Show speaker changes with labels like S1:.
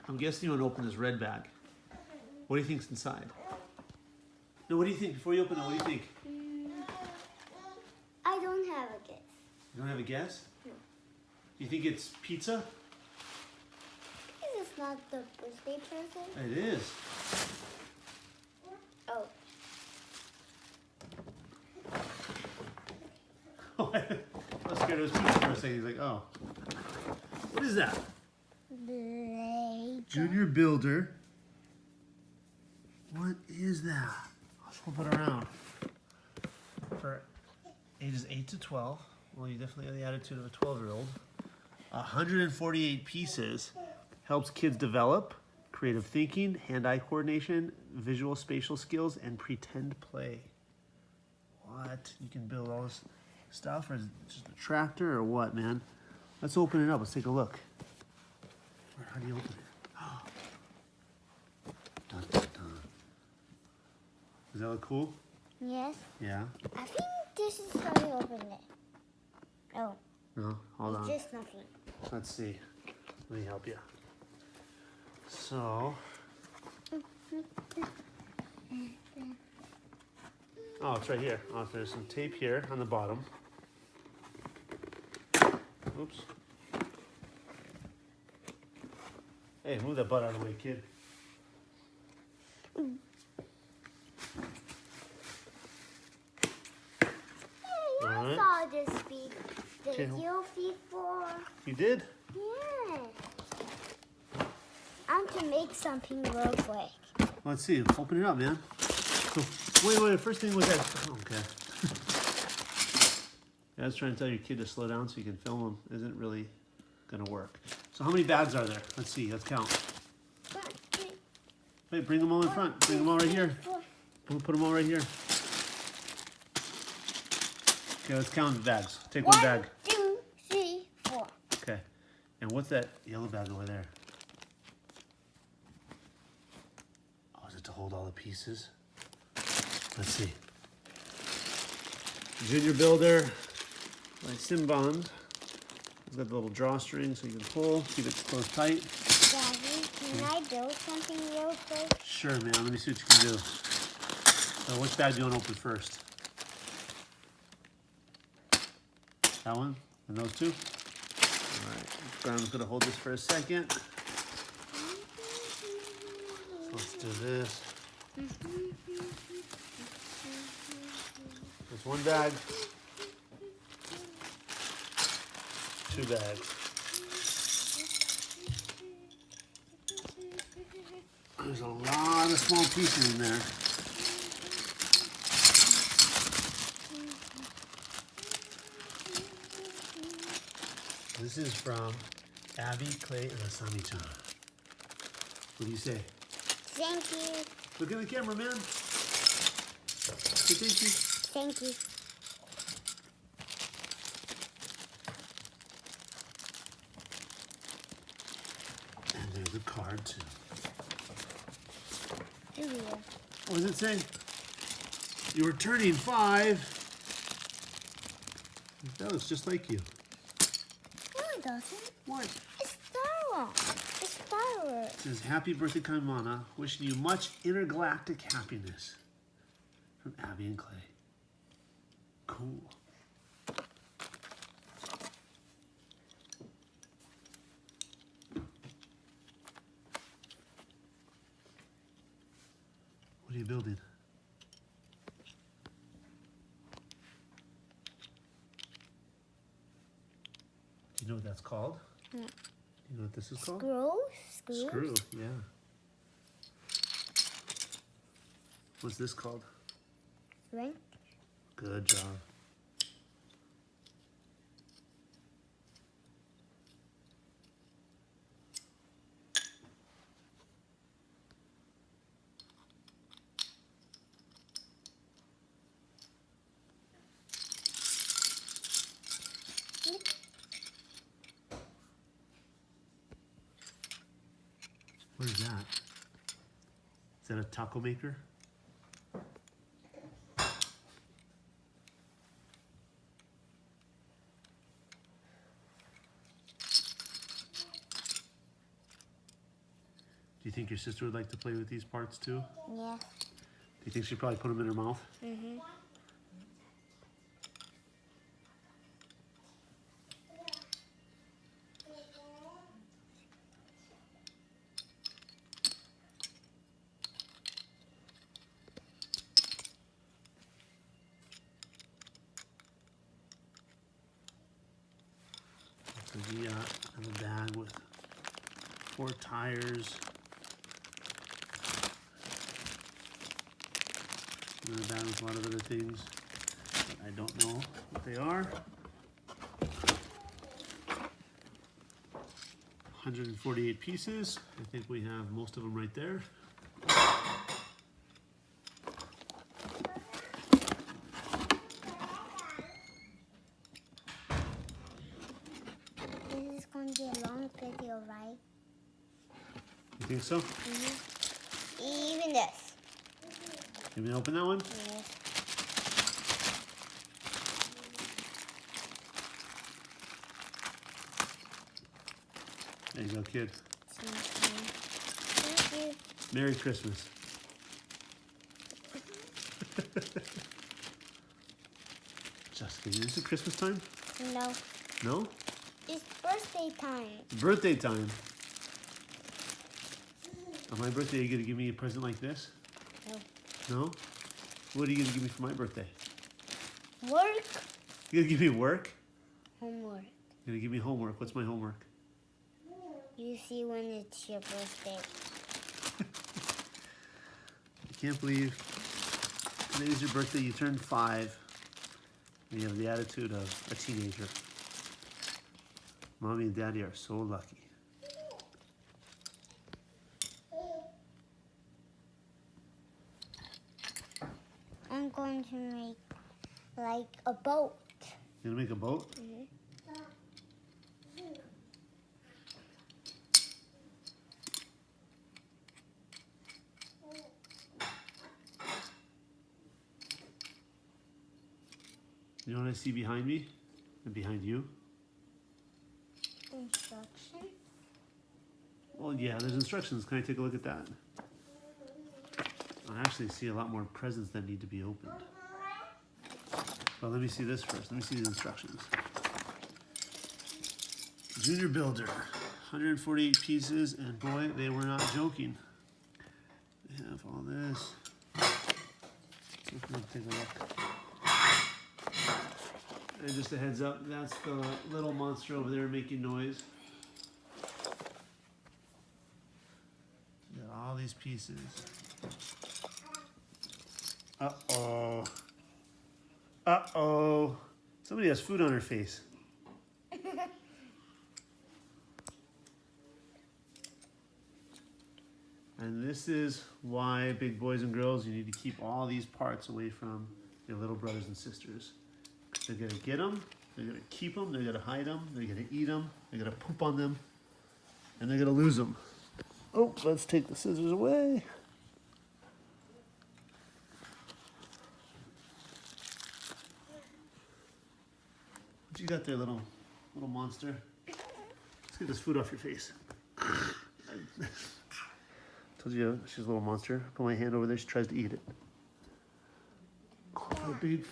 S1: I'm guessing you want to open this red bag. What do you think's inside? No, what do you think? Before you open it, what do you think?
S2: I don't have a guess.
S1: You don't have a guess?
S2: No.
S1: You think it's pizza?
S2: This is not the birthday present.
S1: It is.
S2: Oh.
S1: I was scared it was pizza for a second. He's like, oh. What is that? Junior Builder. What is that? Let's flip it around. For ages 8 to 12. Well, you definitely have the attitude of a 12-year-old. 148 pieces. Helps kids develop creative thinking, hand-eye coordination, visual spatial skills, and pretend play. What? You can build all this stuff, or is it just a tractor, or what, man? Let's open it up. Let's take a look. How do you open it? Dun, dun, dun. Does that look cool?
S2: Yes.
S1: Yeah.
S2: I think this is how you open it. Oh.
S1: No, hold on.
S2: It's just nothing.
S1: Let's see. Let me help you. So. Oh, it's right here. Oh, there's some tape here on the bottom. Oops. Hey, move that butt out of the way, kid.
S2: I
S1: Alright.
S2: saw this video before.
S1: You did?
S2: Yeah. I want to make something real quick.
S1: Let's see. Open it up, man. So, wait. First thing was that. Oh, okay. I was trying to tell your kid to slow down so you can film him. Isn't really gonna work. So how many bags are there? Let's see. Let's count. Wait, bring them all in front. Bring them all right here. We'll put them all right here. Okay, let's count the bags. Take one bag.
S2: 1, 2, 3, 4.
S1: Okay. And what's that yellow bag over there? Oh, is it to hold all the pieces? Let's see. Junior Builder by Simbond. It's got the little drawstring so you can pull, keep it closed tight.
S2: Daddy, can I build something real quick?
S1: Sure, man. Let me see what you can do. So which bag do you want to open first? That one? And those two? All right. Grandma's going to hold this for a second. So let's do this. There's one bag. 2 bags. There's a lot of small pieces in there. This is from Abby, Clay, and Asami-chan. What do you say?
S2: Thank you.
S1: Look at the camera, man. Say thank you.
S2: Thank you.
S1: And there's a card, too.
S2: Here we go.
S1: What does it say? You were turning 5. That looks just like you.
S2: No, it doesn't.
S1: What?
S2: It's Star Wars. It's fireworks.
S1: It says, happy birthday, Kaimana. Wishing you much intergalactic happiness. From Abby and Clay. Cool. What are you building? Do you know what that's called?
S2: No.
S1: You know what this is called?
S2: Screw?
S1: Screw, yeah. What's this called?
S2: Ring?
S1: Good job. What is that? Is that a taco maker? you think your sister would like to play with these parts too?
S2: Yeah.
S1: Do you think she'd probably put them in her mouth?
S2: Mm-hmm.
S1: So he has a bag with 4 tires. Another bag with a lot of other things that I don't know what they are. 148 pieces. I think we have most of them right there.
S2: This is going to be a long video, right?
S1: You think so?
S2: Mm-hmm. Even this.
S1: You want me to open that one?
S2: Yes.
S1: There you go, kid.
S2: Thank you.
S1: Merry Christmas. Jessica, is it Christmas time?
S2: No.
S1: No?
S2: It's birthday time.
S1: It's birthday time. On my birthday, are you going to give me a present like this?
S2: No.
S1: No? What are you going to give me for my birthday?
S2: Work.
S1: You going to give me work?
S2: Homework.
S1: You're going to give me homework. What's my homework?
S2: You see when it's your birthday.
S1: I can't believe today's your birthday. You turned 5. And you have the attitude of a teenager. Mommy and Daddy are so lucky.
S2: I'm going to make like a boat.
S1: You gonna make a boat?
S2: Mm-hmm.
S1: You know what I see behind me? And behind you?
S2: Instruction.
S1: Well, yeah, there's instructions. Can I take a look at that? I actually see a lot more presents that need to be opened. Well, let me see this first. Let me see the instructions. Junior Builder, 148 pieces, and boy, they were not joking. They have all this. So if we take a look. And just a heads up, that's the little monster over there making noise. Got all these pieces. Uh-oh. Uh-oh. Somebody has food on her face. And this is why, big boys and girls, you need to keep all these parts away from your little brothers and sisters. They're gonna get them, they're gonna keep them, they're gonna hide them, they're gonna eat them, they're gonna poop on them, and they're gonna lose them. Oh, let's take the scissors away. What you got there, little monster? Let's get this food off your face. Told you she's a little monster. Put my hand over there, she tries to eat it. Oh, a big